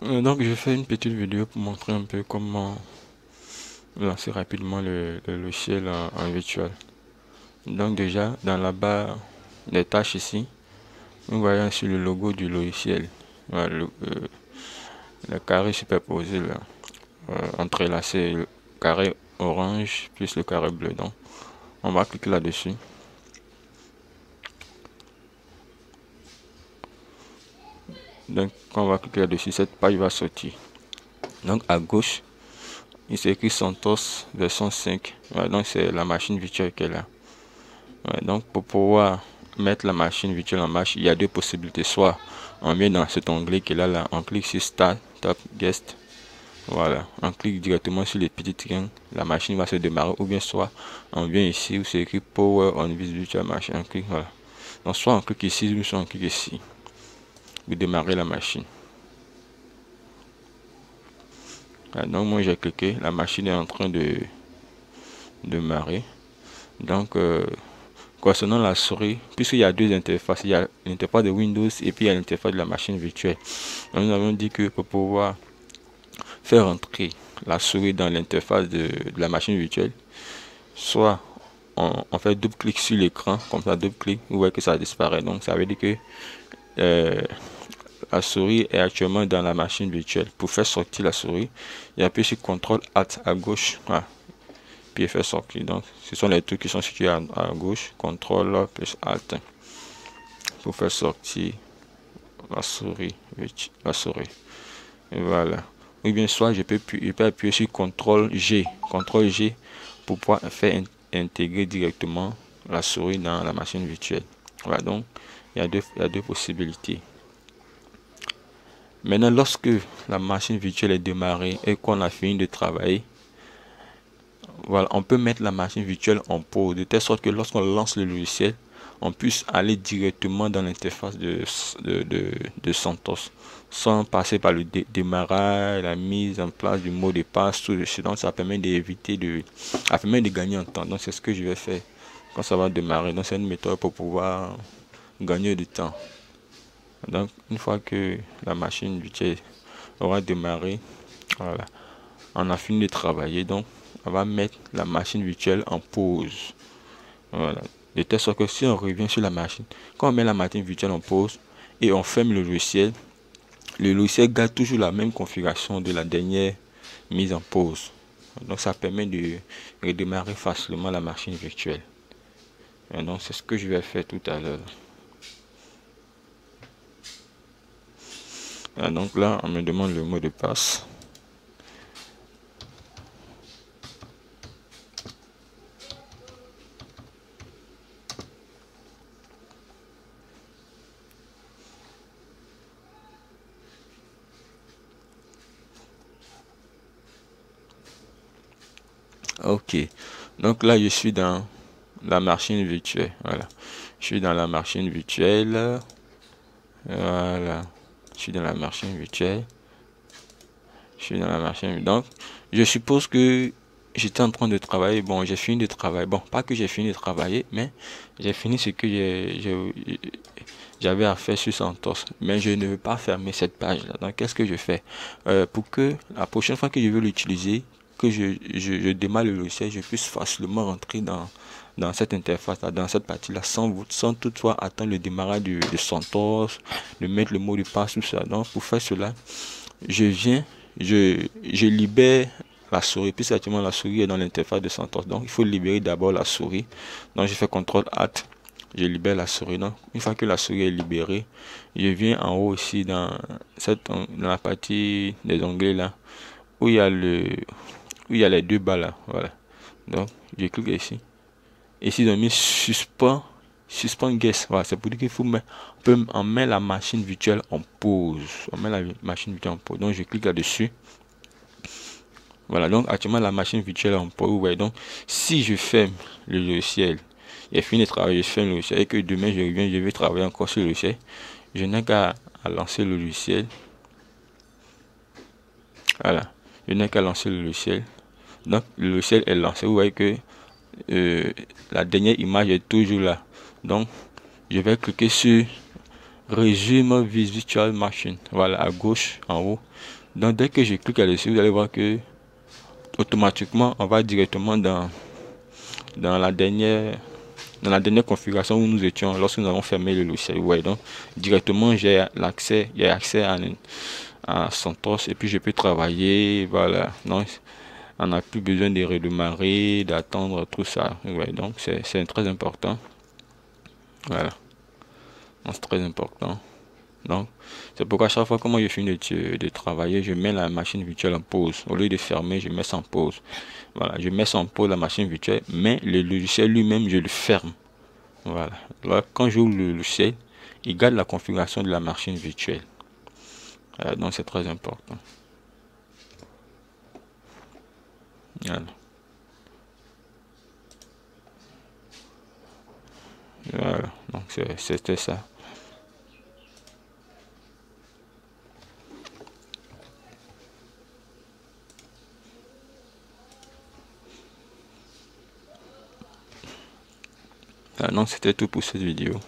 Donc je fais une petite vidéo pour montrer un peu comment lancer rapidement le logiciel en virtuel. Donc déjà dans la barre des tâches ici, nous voyons sur le logo du logiciel. Voilà, le carré superposé là, entrelacé, le carré orange plus le carré bleu. Donc on va cliquer là-dessus. Donc quand on va cliquer là-dessus, cette page va sortir. Donc à gauche, il s'écrit CentOS version 5. Voilà, donc c'est la machine virtuelle qui est là. Ouais, donc pour pouvoir mettre la machine virtuelle en marche, il y a deux possibilités. Soit on vient dans cet onglet qui est là, on clique sur Start, Top, Guest. Voilà, on clique directement sur les petits triangles, la machine va se démarrer. Ou bien soit on vient ici où c'est écrit Power on Virtual Machine. On clique, voilà. Donc soit on clique ici, ou soit on clique ici. Vous démarrez la machine. Voilà, donc moi j'ai cliqué, la machine est en train de démarrer. Donc concernant la souris, puisqu'il y a deux interfaces, il y a l'interface de Windows et puis il y a l'interface de la machine virtuelle. Donc, nous avons dit que pour pouvoir faire entrer la souris dans l'interface de la machine virtuelle, soit on fait double clic sur l'écran, comme ça double clic, vous voyez que ça disparaît. Donc ça veut dire que la souris est actuellement dans la machine virtuelle. Pour faire sortir la souris, il appuie sur CTRL ALT à gauche. Voilà. Puis faire sortir. Donc ce sont les trucs qui sont situés à gauche. CTRL plus ALT pour faire sortir la souris. Et voilà. Ou bien soit je peux appuyer sur CTRL G. CTRL G pour pouvoir faire intégrer directement la souris dans la machine virtuelle. Voilà, donc il y a deux possibilités. Maintenant, lorsque la machine virtuelle est démarrée et qu'on a fini de travailler, voilà, on peut mettre la machine virtuelle en pause de telle sorte que lorsqu'on lance le logiciel, on puisse aller directement dans l'interface de CentOS sans passer par le démarrage, la mise en place du mot de passe, tout ceci. Donc ça permet d'éviter ça permet de gagner en temps. Donc c'est ce que je vais faire quand ça va démarrer. Donc c'est une méthode pour pouvoir gagner du temps. Donc une fois que la machine virtuelle aura démarré, voilà, on a fini de travailler. Donc on va mettre la machine virtuelle en pause. Voilà. De telle sorte que si on revient sur la machine, quand on met la machine virtuelle en pause et on ferme le logiciel garde toujours la même configuration de la dernière mise en pause. Donc ça permet de redémarrer facilement la machine virtuelle. Et donc c'est ce que je vais faire tout à l'heure. Donc là, on me demande le mot de passe. Ok, donc là je suis dans la machine virtuelle. Voilà, je suis dans la machine virtuelle. Voilà, je suis dans la machine virtuelle. Je suis dans la machine. Donc, je suppose que j'étais en train de travailler. Bon, j'ai fini de travailler. Bon, pas que j'ai fini de travailler, mais j'ai fini ce que j'avais à faire sur CentOS. Mais je ne veux pas fermer cette page-là. Donc, qu'est-ce que je fais? Pour que la prochaine fois que je veux l'utiliser, que je démarre le logiciel, je puisse facilement rentrer dans cette interface-là, dans cette partie-là, sans toutefois attendre le démarrage de CentOS, de mettre le mot de passe, tout ça. Donc, pour faire cela, je viens, je libère la souris, puisque actuellement la souris est dans l'interface de CentOS. Donc, il faut libérer d'abord la souris. Donc, je fais CTRL ALT, je libère la souris. Donc, une fois que la souris est libérée, je viens en haut ici dans la partie des onglets là, où il y a les deux bas là. Voilà. Donc, je clique ici. Ici, ils ont mis suspend guest. Voilà, c'est pour dire qu'il faut on met la machine virtuelle en pause. On met la machine virtuelle en pause. Donc, je clique là-dessus. Voilà, donc actuellement, la machine virtuelle est en pause. Vous voyez, donc, si je ferme le logiciel, j'ai fini de travailler, je ferme le logiciel, et que demain, je reviens, je vais travailler encore sur le logiciel, je n'ai qu'à lancer le logiciel. Voilà, je n'ai qu'à lancer le logiciel. Donc, le logiciel est lancé. Vous voyez que la dernière image est toujours là. Donc je vais cliquer sur Résume Virtual Machine. Voilà, à gauche, en haut. Donc dès que je clique là-dessus, vous allez voir que automatiquement, on va directement dans la dernière configuration où nous étions lorsque nous avons fermé le logiciel. Ouais, donc directement j'ai accès à CentOS et puis je peux travailler. Voilà, donc on n'a plus besoin de redémarrer, d'attendre tout ça. Ouais, donc c'est très important. Voilà, c'est très important. Donc, c'est pourquoi à chaque fois que moi je finis de travailler, je mets la machine virtuelle en pause. Au lieu de fermer, je mets ça en pause. Voilà, je mets ça en pause la machine virtuelle, mais le logiciel lui-même, je le ferme. Voilà. Là, quand j'ouvre le logiciel, il garde la configuration de la machine virtuelle. Donc, c'est très important. Voilà. Voilà. Donc, c'était ça. Donc, c'était tout pour cette vidéo.